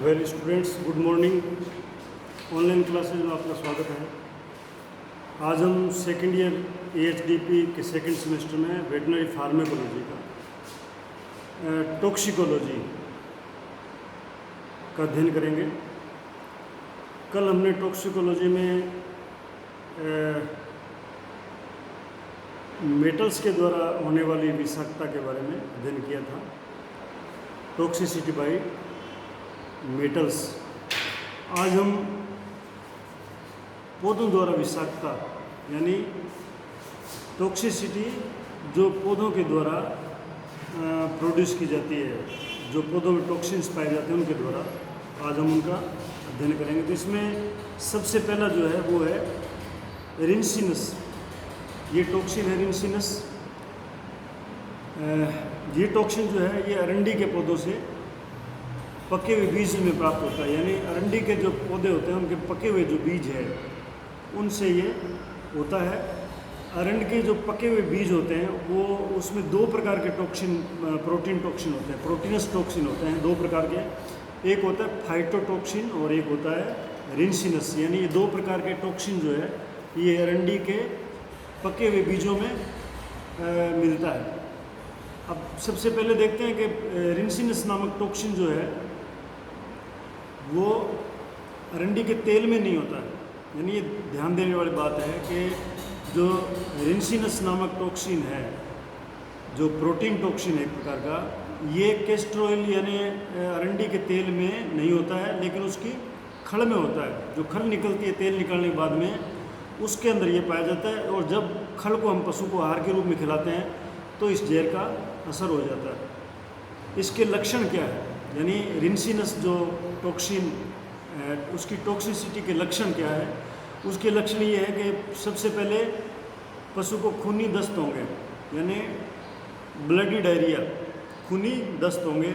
Well students, good morning. Online classes में आपका स्वागत है। आज हम सेकेंड ईयर AHDP के सेकेंड सेमेस्टर में वेटनरी फार्माकोलॉजी का टॉक्सिकोलॉजी का अध्ययन करेंगे। कल हमने टॉक्सिकोलॉजी में मेटल्स के द्वारा होने वाली विषाक्तता के बारे में अध्ययन किया था। Toxicity by metals. आज हम पौधों द्वारा विषाक्तता यानी टॉक्सिसिटी जो पौधों के द्वारा प्रोड्यूस की जाती है, जो पौधों में टॉक्सिन्स पाए जाते हैं उनके द्वारा आज हम उनका अध्ययन करेंगे। तो इसमें सबसे पहला जो है वो है रिंसिनस। ये टॉक्सिन है रिंसिनस। ये टॉक्सिन जो है ये अरंडी के पौधों से पके हुए बीज में प्राप्त होता है। यानी अरंडी के जो पौधे होते हैं उनके पके हुए जो बीज है उनसे ये होता है। अरंडी के जो पके हुए बीज होते हैं वो उसमें दो प्रकार के टॉक्सिन प्रोटीन टॉक्सिन होते हैं, प्रोटीनस टॉक्सिन होते हैं दो प्रकार के। एक होता है फाइटोटॉक्सिन और एक होता है रिंसिनस। यानी ये दो प्रकार के टॉक्सिन जो है ये अरंडी के पके हुए बीजों में मिलता है। अब सबसे पहले देखते हैं कि रिंसिनस नामक टॉक्सिन जो है वो अरंडी के तेल में नहीं होता है। यानी ये ध्यान देने वाली बात है कि जो रिंसिनस नामक टॉक्सिन है, जो प्रोटीन टॉक्सिन है एक प्रकार का, ये कैस्टर ऑयल यानी अरंडी के तेल में नहीं होता है, लेकिन उसकी खल में होता है। जो खल निकलती है तेल निकलने के बाद में उसके अंदर ये पाया जाता है। और जब खल को हम पशु को आहार के रूप में खिलाते हैं तो इस जहर का असर हो जाता है। इसके लक्षण क्या है, यानी रिंसिनस जो टॉक्सिन उसकी टॉक्सिसिटी के लक्षण क्या है? उसके लक्षण ये है कि सबसे पहले पशु को खूनी दस्त होंगे, यानी ब्लडी डायरिया, खूनी दस्त होंगे।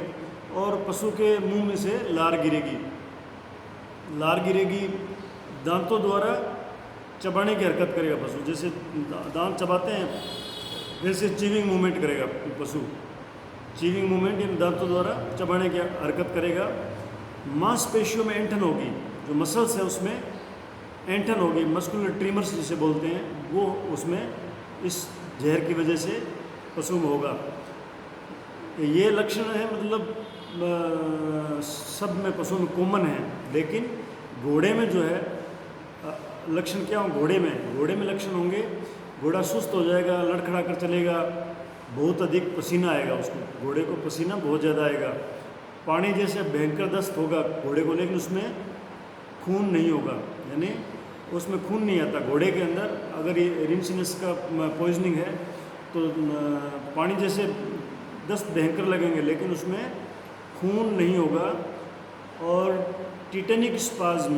और पशु के मुंह में से लार गिरेगी। लार गिरेगी, दांतों द्वारा चबाने की हरकत करेगा पशु। जैसे दांत चबाते हैं वैसे चीविंग मूवमेंट करेगा पशु। चीविंग मूवमेंट यानी दांतों द्वारा चबाने की हरकत करेगा। मांसपेशियों में ऐंठन होगी, जो मसल्स है उसमें ऐंठन होगी, मस्कुलर ट्रीमर्स जिसे बोलते हैं, वो उसमें इस जहर की वजह से पशु में होगा। ये लक्षण है, मतलब सब में पशु में कॉमन है। लेकिन घोड़े में जो है लक्षण क्या हो? घोड़े में लक्षण होंगे, घोड़ा सुस्त हो जाएगा, लड़खड़ा कर चलेगा, बहुत अधिक पसीना आएगा उसको, घोड़े को पसीना बहुत ज़्यादा आएगा। पानी जैसे भयंकर दस्त होगा घोड़े को, लेकिन उसमें खून नहीं होगा, यानी उसमें खून नहीं आता घोड़े के अंदर। अगर ये रिंसिनस का पॉइजनिंग है तो पानी जैसे दस्त भयंकर लगेंगे लेकिन उसमें खून नहीं होगा। और टिटेनिक स्पाज्म,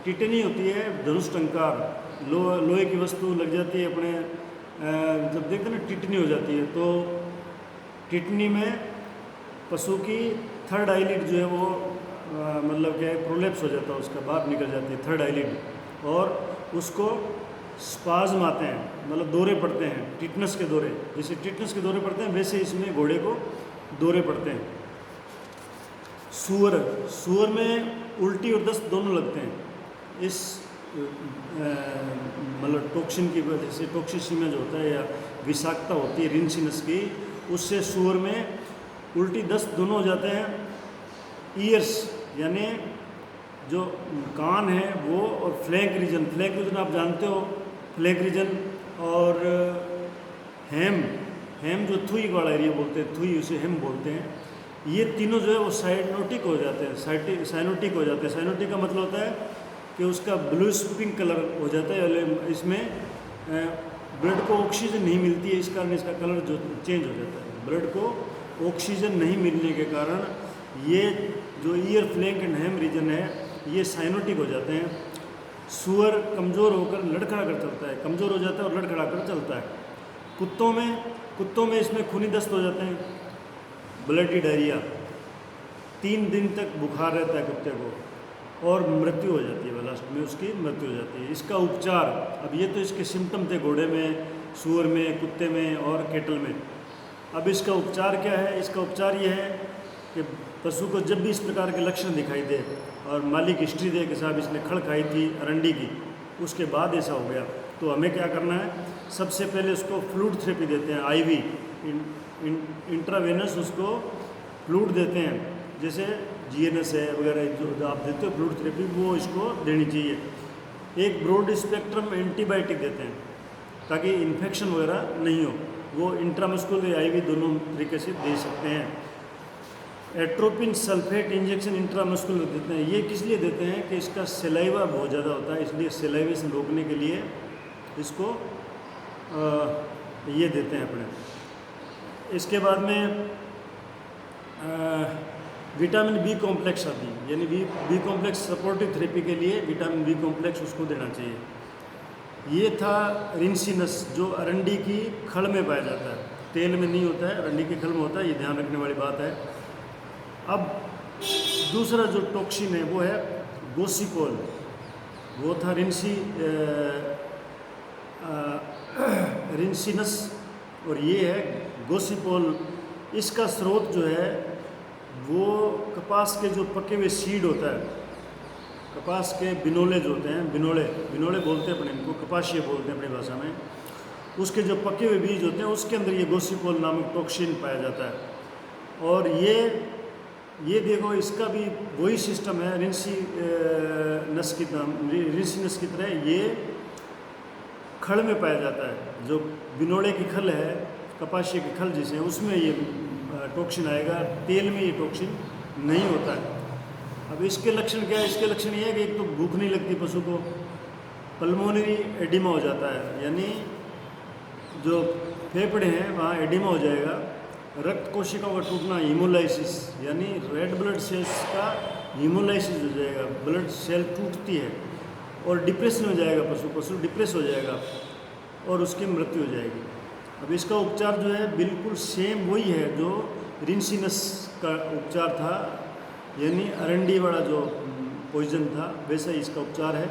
टिटेनी होती है धनुष टंकार, लोहे की वस्तु लग जाती है अपने, जब देखते हैं ना टिटनी हो जाती है, तो टिटनी में पशु की थर्ड आईलिड जो है वो मतलब क्या है, प्रोलेप्स हो जाता है, उसका बाहर निकल जाती है थर्ड आईलिड, और उसको स्पाज्म आते हैं, मतलब दौरे पड़ते हैं, टिटनस के दौरे। जैसे टिटनस के दौरे पड़ते हैं वैसे इसमें घोड़े को दौरे पड़ते हैं। सूअर में उल्टी और दस्त दोनों लगते हैं इस मतलब टॉक्सिन की वजह से। टॉक्सिसिटी जो होता है या विषाक्तता होती है रिंसिनस की, उससे सूअर में उल्टी दस्त दोनों हो जाते हैं। ईयर्स यानी जो कान है वो, और फ्लैंक रीजन आप जानते हो, फ्लैंक रीजन, और हेम जो थुई वाला एरिया बोलते हैं, थुई उसे हेम बोलते हैं, ये तीनों जो है वो साइनोटिक हो जाते हैं। साइनोटिक हो जाते हैं। साइनोटिक का मतलब होता है कि उसका ब्लूइश पिंक कलर हो जाता है। इसमें ब्लड को ऑक्सीजन नहीं मिलती है, इस कारण इसका कलर जो चेंज हो जाता है। ब्लड को ऑक्सीजन नहीं मिलने के कारण ये जो ear, flank and hem region है ये साइनोटिक हो जाते हैं। सूअर कमज़ोर होकर लड़खड़ा कर चलता है, कमज़ोर हो जाता है और लड़खड़ा कर चलता है। कुत्तों में इसमें खूनी दस्त हो जाते हैं, ब्लडी डायरिया, 3 दिन तक बुखार रहता है कुत्ते को और मृत्यु हो जाती है, लास्ट में उसकी मृत्यु हो जाती है। इसका उपचार, अब ये तो इसके सिम्टम थे घोड़े में, सूअर में, कुत्ते में और कैटल में। अब इसका उपचार क्या है? इसका उपचार ये है कि पशु को जब भी इस प्रकार के लक्षण दिखाई दे और मालिक हिस्ट्री दे कि साहब इसने खड़ खाई थी अरंडी की, उसके बाद ऐसा हो गया, तो हमें क्या करना है, सबसे पहले उसको फ्लूइड थेरेपी देते हैं, आईवी इंट्रावेनस उसको फ्लूइड देते हैं, जैसे जीएनएस है वगैरह जो आप देते हो फ्लूइड थेरेपी, वो इसको देनी चाहिए। एक ब्रॉड स्पेक्ट्रम एंटीबायोटिक देते हैं ताकि इन्फेक्शन वगैरह नहीं हो, वो इंट्रामस्कुलर या आईवी दोनों तरीके से दे सकते हैं। एट्रोपिन सल्फेट इंजेक्शन इंट्रामस्कुलर देते हैं, ये किस लिए देते हैं कि इसका सेलाइवा बहुत ज़्यादा होता है, इसलिए सेलाइवेशन रोकने के लिए इसको ये देते हैं अपने। इसके बाद में विटामिन बी कॉम्प्लेक्स आती है, यानी बी कॉम्प्लेक्स सपोर्टिव थेरेपी के लिए विटामिन बी कॉम्प्लेक्स उसको देना चाहिए। ये था रिंसिनस जो अरंडी की खल में पाया जाता है, तेल में नहीं होता है, अरंडी की खल में होता है, ये ध्यान रखने वाली बात है। अब दूसरा जो टॉक्सिन है वो है गोसिपोल, वो था रिंसिनस और ये है गोसिपोल। इसका स्रोत जो है वो कपास के जो पके हुए सीड होता है, कपास के बिनोले जो होते हैं, बिनोले बोलते हैं अपने इनको, कपाशिया बोलते हैं अपनी भाषा में, उसके जो पके हुए बीज होते हैं उसके अंदर ये गोसिपोल नामक टॉक्सिन पाया जाता है। और ये देखो इसका भी वही सिस्टम है रिंसिनस की तरह, ये खल में पाया जाता है, जो बिनोले की खल है, कपाशिया की खल जिसे, उसमें ये टॉक्सिन आएगा, तेल में ये टॉक्सिन नहीं होता है। अब इसके लक्षण क्या है, इसके लक्षण ये है कि एक तो भूख नहीं लगती पशु को, पल्मोनरी एडिमा हो जाता है, यानी जो फेफड़े हैं वहाँ एडिमा हो जाएगा, रक्त कोशिकाओं का टूटना, हीमोलाइसिस, यानी रेड ब्लड सेल्स का हीमोलाइसिस हो जाएगा, ब्लड सेल टूटती है, और डिप्रेशन हो जाएगा पशु डिप्रेस हो जाएगा और उसकी मृत्यु हो जाएगी। अब इसका उपचार जो है बिल्कुल सेम वही है जो रिंसिनस का उपचार था, यानी अरंडी वाला जो पॉइजन था वैसा ही इसका उपचार है।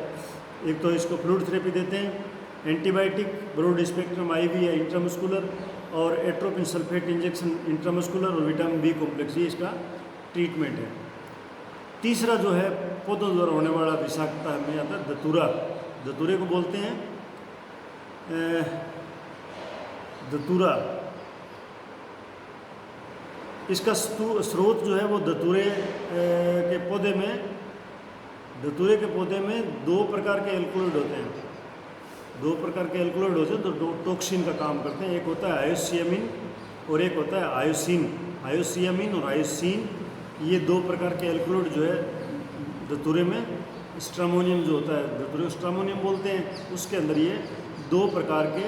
एक तो इसको फ्लूइड थेरेपी देते हैं, एंटीबायोटिक, ब्रॉड स्पेक्ट्रम आईवी या इंट्रामस्कुलर, और एट्रोपिन सल्फेट इंजेक्शन इंट्रामस्कुलर, और विटामिन बी कॉम्प्लेक्स, ये इसका ट्रीटमेंट है। तीसरा जो है पौधों द्वारा होने वाला विषाक्तता में आता है धतूरा, धतूरे को बोलते हैं धतूरा। इसका स्रोत जो है वो धतूरे के पौधे में दो प्रकार के एल्कोलॉइड होते हैं, दो प्रकार के एल्कोलॉइड होते हैं तो टॉक्सिन का काम करते हैं। एक होता है आयोसियामिन और एक होता है आयोसिन। आयोसियामिन और आयोसिन, ये दो प्रकार के एल्कोलॉइड जो है धतूरे में, स्ट्रामोनियम जो होता है धतूरे स्ट्रामोनियम बोलते हैं, उसके अंदर ये दो प्रकार के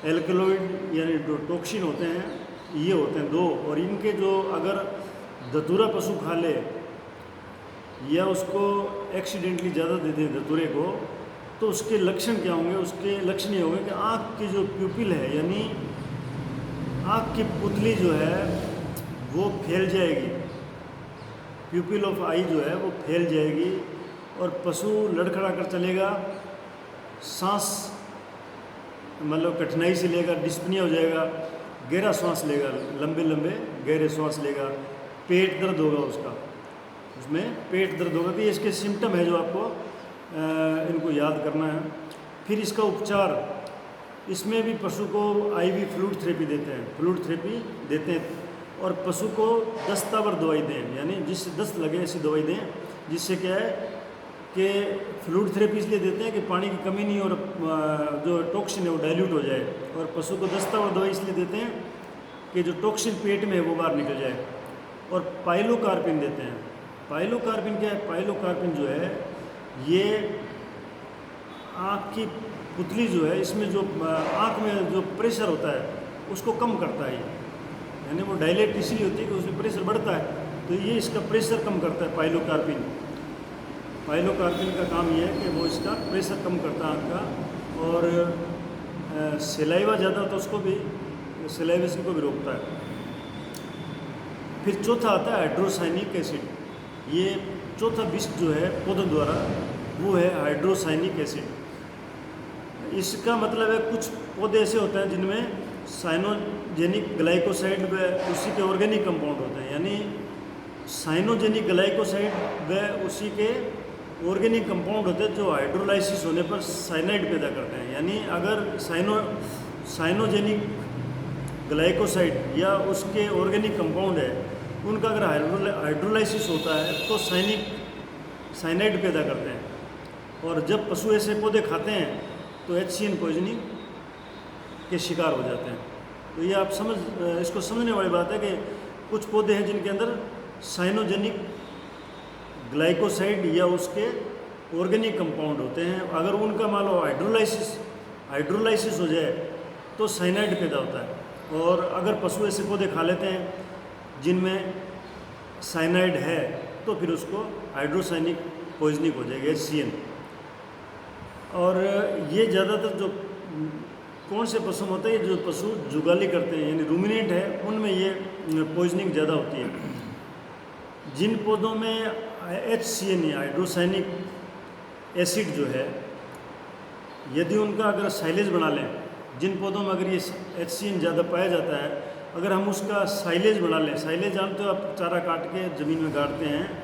एल्कोलॉइड यानी जो टॉक्सिन होते हैं ये होते हैं दो। और इनके जो अगर धतूरा पशु खा ले या उसको एक्सीडेंटली ज़्यादा दे दे धतूरे को, तो उसके लक्षण क्या होंगे, उसके लक्षण ये होंगे कि आँख की जो प्यूपिल है, यानी आँख की पुतली जो है वो फैल जाएगी, प्यूपिल ऑफ आई जो है वो फैल जाएगी, और पशु लड़खड़ा कर चलेगा, सांस मतलब कठिनाई से लेगा, डिस्पनिया हो जाएगा, गहरा सांस लेगा, लंबे लंबे गहरे सांस लेगा, पेट दर्द होगा उसमें पेट दर्द होगा। तो ये इसके सिम्टम है जो आपको इनको याद करना है। फिर इसका उपचार, इसमें भी पशु को आईवी फ्लूइड थेरेपी देते हैं, और पशु को दस्तावर दवाई दें, यानी जिससे दस्त लगे ऐसी दवाई दें, जिससे क्या है कि फ्लूइड थेरेपी इसलिए देते हैं कि पानी की कमी नहीं और जो टॉक्सिन है वो डाइल्यूट हो जाए, और पशु को दस्तावर दवाई इसलिए देते हैं कि जो टॉक्सिन पेट में है वो बाहर निकल जाए। और पाइलोकार्पिन देते हैं। पाइलोकार्पिन क्या है, पाइलोकार्पिन जो है ये आँख की पुतली जो है, इसमें जो आँख में जो प्रेशर होता है उसको कम करता है, यानी वो डायलेट इसलिए होती है कि उसमें प्रेशर बढ़ता है, तो ये इसका प्रेशर कम करता है पाइलोकार्पिन। पाइलोकार्पिन का काम ये है कि वो इसका प्रेशर कम करता है आँख का, और सेलाइवा ज़्यादा होता है उसको भी, सेलाइवेशन को भी रोकता है। फिर चौथा आता है हाइड्रोसाइनिक एसिड। ये चौथा विष जो है पौधों द्वारा वो है हाइड्रोसाइनिक एसिड। इसका मतलब है कुछ पौधे ऐसे होते हैं जिनमें साइनोजेनिक ग्लाइकोसाइड व उसी के ऑर्गेनिक कंपाउंड होते हैं, यानी साइनोजेनिक ग्लाइकोसाइड व उसी के ऑर्गेनिक कंपाउंड होते हैं जो हाइड्रोलाइसिस होने पर साइनाइड पैदा करते हैं। यानी अगर साइनोजेनिक ग्लाइकोसाइड या उसके ऑर्गेनिक कंपाउंड है, उनका अगर हाइड्रोलाइसिस होता है तो साइनाइड पैदा करते हैं। और जब पशु ऐसे पौधे खाते हैं तो HCN पॉइजनिंग के शिकार हो जाते हैं। तो ये आप इसको समझने वाली बात है कि कुछ पौधे हैं जिनके अंदर साइनोजेनिक ग्लाइकोसाइड या उसके ऑर्गेनिक कंपाउंड होते हैं। अगर उनका मान लो हाइड्रोलाइसिस हो जाए तो साइनाइड पैदा होता है। और अगर पशु ऐसे पौधे खा लेते हैं जिनमें साइनाइड है तो फिर उसको हाइड्रोसाइनिक पॉइजनिंग हो जाएगी, HCN। और ये ज़्यादातर जो कौन से पशु होते हैं, जो पशु जुगाली करते हैं यानी रूमिनेंट है, उनमें ये पॉइजनिंग ज़्यादा होती है। जिन पौधों में HCN या हाइड्रोसाइनिक एसिड जो है, यदि उनका अगर साइलेज बना लें, जिन पौधों में अगर ये HCN ज़्यादा पाया जाता है, अगर हम उसका साइलेज बना लें, साइलेज जानते हो आप, चारा काट के ज़मीन में गाड़ते हैं,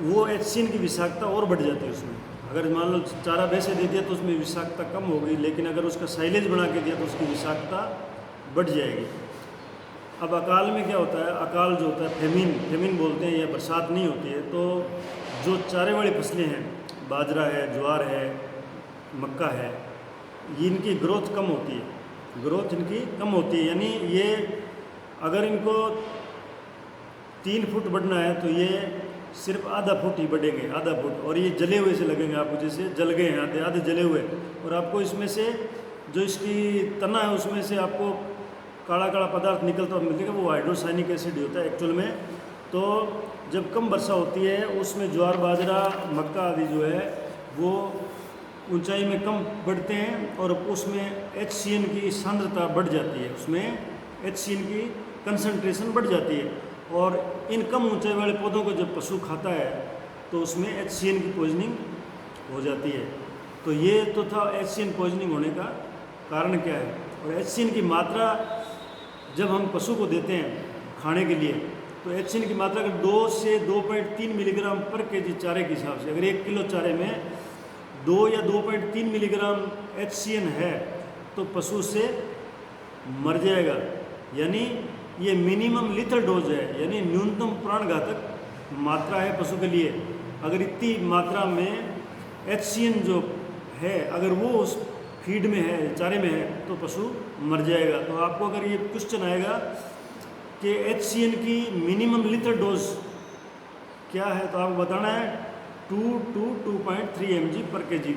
वो HCN की विषाक्तता और बढ़ जाती है उसमें। अगर मान लो चारा वैसे दे दिया तो उसमें विषाक्तता कम होगी, लेकिन अगर उसका साइलेज बना के दिया तो उसकी विषाक्तता बढ़ जाएगी। अब अकाल में क्या होता है, अकाल जो होता है फेमिन बोलते हैं, या बरसात नहीं होती है, तो जो चारे वाली फसलें हैं, बाजरा है, ज्वार है, मक्का है, इनकी ग्रोथ कम होती है, यानी ये अगर इनको 3 फुट बढ़ना है तो ये सिर्फ आधा फुट ही बढ़ेंगे, आधा फुट। और ये जले हुए से लगेंगे आपको, जैसे जल गए हैं आधे जले हुए। और आपको इसमें से जो इसकी तना है उसमें से आपको काला काला पदार्थ निकलता हुआ मिलेगा, वो हाइड्रोसाइनिक एसिड होता है एक्चुअल में। तो जब कम वर्षा होती है उसमें ज्वार, बाजरा, मक्का आदि जो है वो ऊंचाई में कम बढ़ते हैं और उसमें HCN की सांद्रता बढ़ जाती है, उसमें HCN की कंसंट्रेशन बढ़ जाती है। और इन कम ऊंचाई वाले पौधों को जब पशु खाता है तो उसमें HCN की पॉइजनिंग हो जाती है। तो ये तो था HCN पॉइजनिंग होने का कारण क्या है। और HCN की मात्रा जब हम पशु को देते हैं खाने के लिए, तो HCN की मात्रा अगर 2 से 2.3 मिलीग्राम पर केजी चारे के हिसाब से, अगर 1 किलो चारे में 2 या 2.3 मिलीग्राम HCN है तो पशु से मर जाएगा। यानी ये मिनिमम लिथल डोज है, यानी न्यूनतम प्राणघातक मात्रा है पशु के लिए। अगर इतनी मात्रा में HCN जो है अगर वो उस फीड में है, चारे में है, तो पशु मर जाएगा। तो आपको अगर ये क्वेश्चन आएगा कि HCN की मिनिमम लिथल डोज क्या है, तो आपको बताना है 2 to 2.3 mg पर केजी।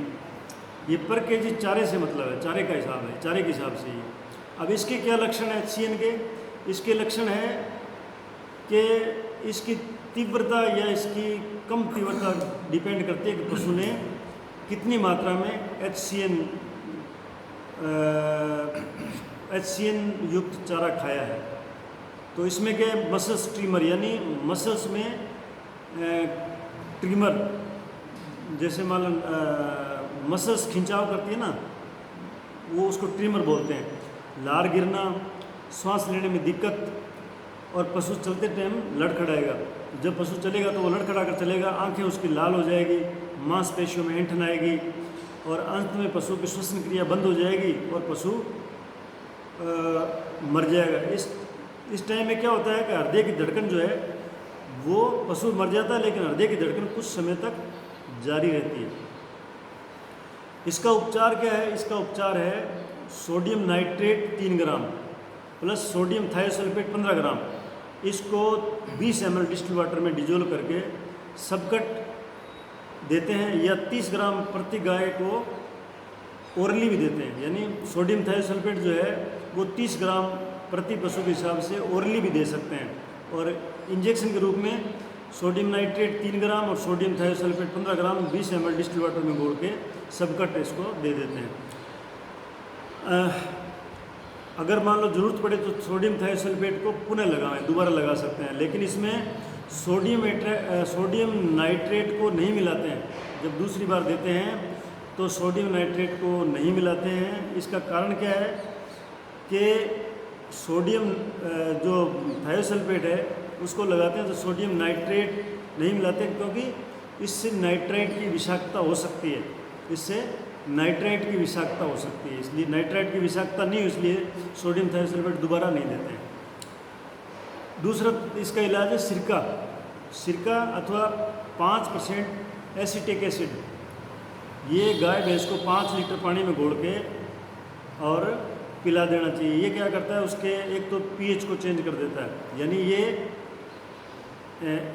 ये पर केजी चारे से मतलब है, चारे का हिसाब है, चारे के हिसाब से ही। अब इसके क्या लक्षण है HCN के? इसके लक्षण है कि इसकी तीव्रता या इसकी कम तीव्रता डिपेंड करती है कि पशु ने कितनी मात्रा में HCN युक्त चारा खाया है। तो इसमें क्या है, मसल्स ट्रिमर, यानी मसल्स में ट्रिमर, जैसे मान लो मसल्स खिंचाव करती है ना, वो उसको ट्रिमर बोलते हैं। लार गिरना, सांस लेने में दिक्कत, और पशु चलते टाइम लड़खड़ाएगा। जब पशु चलेगा तो वो लड़खड़ा कर चलेगा, आंखें उसकी लाल हो जाएगी, मांसपेशियों में ऐंठन आएगी, और अंत में पशु की श्वसन क्रिया बंद हो जाएगी और पशु मर जाएगा। इस टाइम में क्या होता है कि हृदय की धड़कन जो है वो पशु मर जाता है, लेकिन हृदय की धड़कन कुछ समय तक जारी रहती है। इसका उपचार क्या है? इसका उपचार है sodium nitrate 3 gram plus sodium thiosulphate 15 ग्राम। इसको 20 ml डिस्टिल वाटर में डिजोल्व करके सबकट देते हैं, या 30 ग्राम प्रति गाय को ओरली भी देते हैं। यानी सोडियम थायोसल्फेट जो है वो 30 ग्राम प्रति पशु के हिसाब से ओरली भी दे सकते हैं। और इंजेक्शन के रूप में सोडियम नाइट्रेट 3 ग्राम और सोडियम थायोसल्फेट 15 ग्राम 20 ml डिस्टिल वाटर में घोल के सबकट इसको दे देते हैं। अगर मान लो ज़रूरत पड़े तो सोडियम थायोसल्फेट को पुनः लगाएं, दोबारा लगा सकते हैं, लेकिन इसमें सोडियम नाइट्रेट को नहीं मिलाते हैं। जब दूसरी बार देते हैं तो सोडियम नाइट्रेट को नहीं मिलाते हैं। इसका कारण क्या है कि सोडियम जो थायोसल्फेट है उसको लगाते हैं, तो सोडियम नाइट्रेट नहीं मिलाते, क्योंकि इससे नाइट्राइट की विषाक्तता हो सकती है, इससे नाइट्राइट की विषाक्तता हो सकती है। इसलिए नाइट्राइट की विषाक्तता नहीं हो, इसलिए सोडियम थायोसल्फेट दोबारा नहीं देते हैं। दूसरा इसका इलाज है सिरका। सिरका अथवा 5% एसिटिक एसिड, ये गाय भैंस को 5 लीटर पानी में घोल के और पिला देना चाहिए। ये क्या करता है, उसके एक तो पीएच को चेंज कर देता है, यानी ये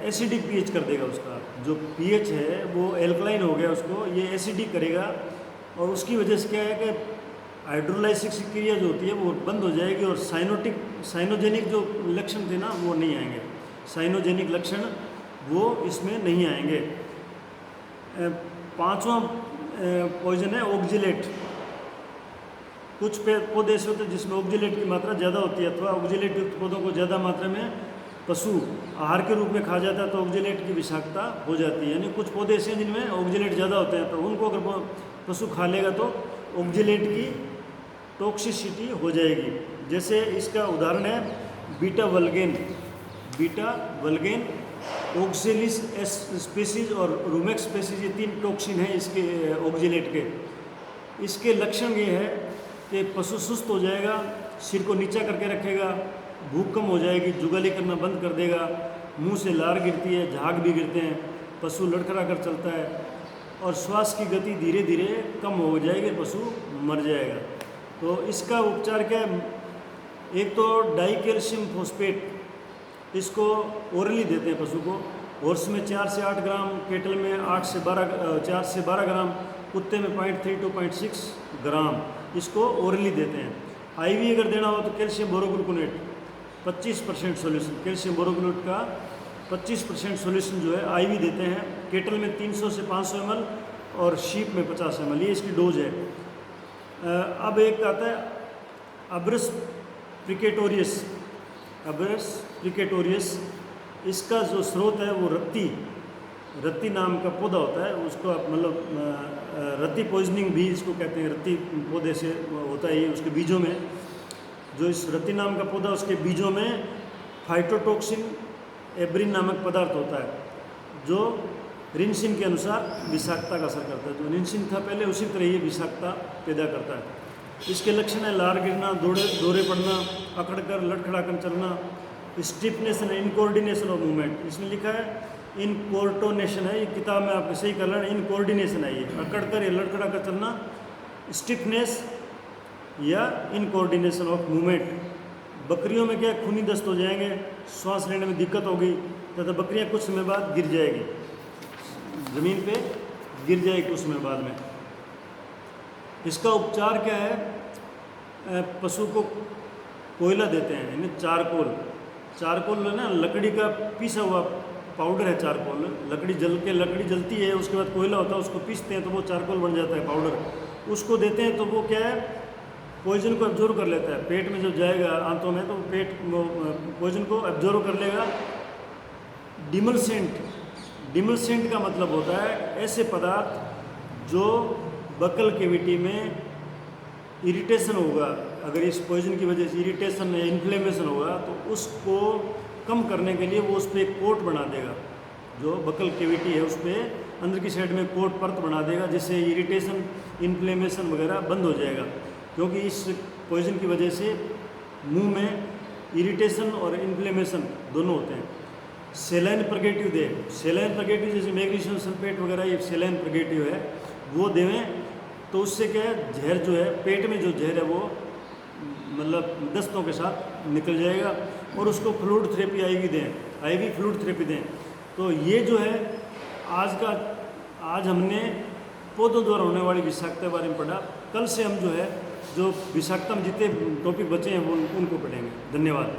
एसिडिक पीएच कर देगा। उसका जो पीएच है वो एल्कलाइन हो गया, उसको ये एसिडिक करेगा, और उसकी वजह से क्या है कि हाइड्रोलाइसिस की क्रिया जो होती है वो बंद हो जाएगी, और साइनोजेनिक जो लक्षण थे ना वो नहीं आएंगे, साइनोजेनिक लक्षण वो इसमें नहीं आएंगे। पांचवा पॉइजन है ऑक्जिलेट। कुछ पौधे ऐसे होते हैं जिसमें ऑक्जिलेट की मात्रा ज़्यादा होती है, अथवा ऑक्जिलेट युक्त पौधों को ज़्यादा मात्रा में पशु आहार के रूप में खा जाता है तो ऑक्जिलेट की विषाक्तता हो जाती है। यानी कुछ पौधे ऐसे हैं जिनमें ऑक्जिलेट ज़्यादा होते हैं, तो उनको अगर पशु खा लेगा तो ऑक्जिलेट की टॉक्सिसिटी हो जाएगी। जैसे इसका उदाहरण है बीटा वल्गेन, ऑक्जेलिस स्पीसीज और रूमेक्स स्पीसीज, ये 3 टॉक्सिन हैं इसके ऑक्जिलेट के। इसके लक्षण ये है कि पशु सुस्त हो जाएगा, सिर को नीचा करके रखेगा, भूख कम हो जाएगी, जुगाली करना बंद कर देगा, मुंह से लार गिरती है, झाग भी गिरते हैं, पशु लड़खड़ा कर चलता है, और श्वास की गति धीरे धीरे कम हो जाएगी, पशु मर जाएगा। तो इसका उपचार क्या है, एक तो डाइकैल्शियम फॉस्फेट, इसको ओरली देते हैं पशु को। हॉर्स में 4 से 8 ग्राम, केटल में 4 से 12 ग्राम, कुत्ते में 0.3 to 0.6 ग्राम, इसको ओरली देते हैं। आईवी अगर देना हो तो कैल्शियम बोरोग्लूकोनेट 25% सॉल्यूशन, कैल्शियम बोरोग्लूकोनेट का 25% सॉल्यूशन जो है आईवी देते हैं। केटल में 300 से 500 ml और शीप में 50 ml, ये इसकी डोज है। अब एक आता है अब्रस प्रिकेटोरियस, इसका जो स्रोत है वो रत्ती नाम का पौधा होता है, उसको आप मतलब रत्ती पॉइजनिंग भी इसको कहते हैं, रत्ती पौधे से होता है ये। उसके बीजों में, जो इस रत्ती नाम का पौधा, उसके बीजों में फाइटोटॉक्सिन एब्रिन नामक पदार्थ होता है, जो रिनसिन के अनुसार विषाक्तता का असर करता है। जो रिनसिन था पहले, उसी तरह ये विषाक्तता पैदा करता है। इसके लक्षण है लार गिरना, दौरे पड़ना, अकड़कर लड़खड़ा कर चलना, स्टिफनेस एंड इनकोऑर्डिनेशन ऑफ मूवमेंट। इसमें लिखा है इनकोर्टोनेशन है, ये किताब में आपको सही कर रहा है, इनकोऑर्डिनेशन है ये, अकड़कर या लड़खड़ा कर चलना, स्टिफनेस या इनकोऑर्डिनेशन ऑफ मूवमेंट। बकरियों में क्या, खूनी दस्त हो जाएंगे, श्वास लेने में दिक्कत होगी, तथा बकरियां कुछ समय बाद गिर जाएगी, ज़मीन पे गिर जाएगी कुछ समय बाद में। इसका उपचार क्या है, पशु को कोयला देते हैं, यानी चारकोल ना, लकड़ी का पीसा हुआ पाउडर है चारकोल। लकड़ी जलती है, उसके बाद कोयला होता है, उसको पीसते हैं तो वो चारकोल बन जाता है पाउडर, उसको देते हैं। तो वो क्या है, पॉइजन को एब्जॉर्व कर लेता है, पेट में जब जाएगा आंतों में तो पॉइजन को एब्जॉर्व कर लेगा। डिमलसेंट का मतलब होता है ऐसे पदार्थ जो बकल कैविटी में इरिटेशन होगा, अगर इस पॉइजन की वजह से इरिटेशन या इन्फ्लेमेशन होगा तो उसको कम करने के लिए वो उस पर एक कोट बना देगा, जो बकल कैविटी है उस पर अंदर की साइड में कोट परत बना देगा, जिससे इरिटेशन, इन्फ्लेमेशन वगैरह बंद हो जाएगा। क्योंकि इस पॉइजन की वजह से मुंह में इरिटेशन और इन्फ्लेमेशन दोनों होते हैं। सेलाइन प्रगेटिव जैसे मैग्नीशियम सल्फेट वगैरह, ये सेलाइन प्रगेटिव है, वो देवें तो उससे क्या है, जहर जो है पेट में जो जहर है वो मतलब दस्तों के साथ निकल जाएगा। और उसको fluid therapy IV fluid therapy दें। तो ये जो है आज हमने पौधों द्वारा होने वाली विषाक्तता के बारे में पढ़ा। कल से हम जो है जो विषाक्तता में जितने टॉपिक बचे हैं वो उनको पढ़ेंगे। धन्यवाद।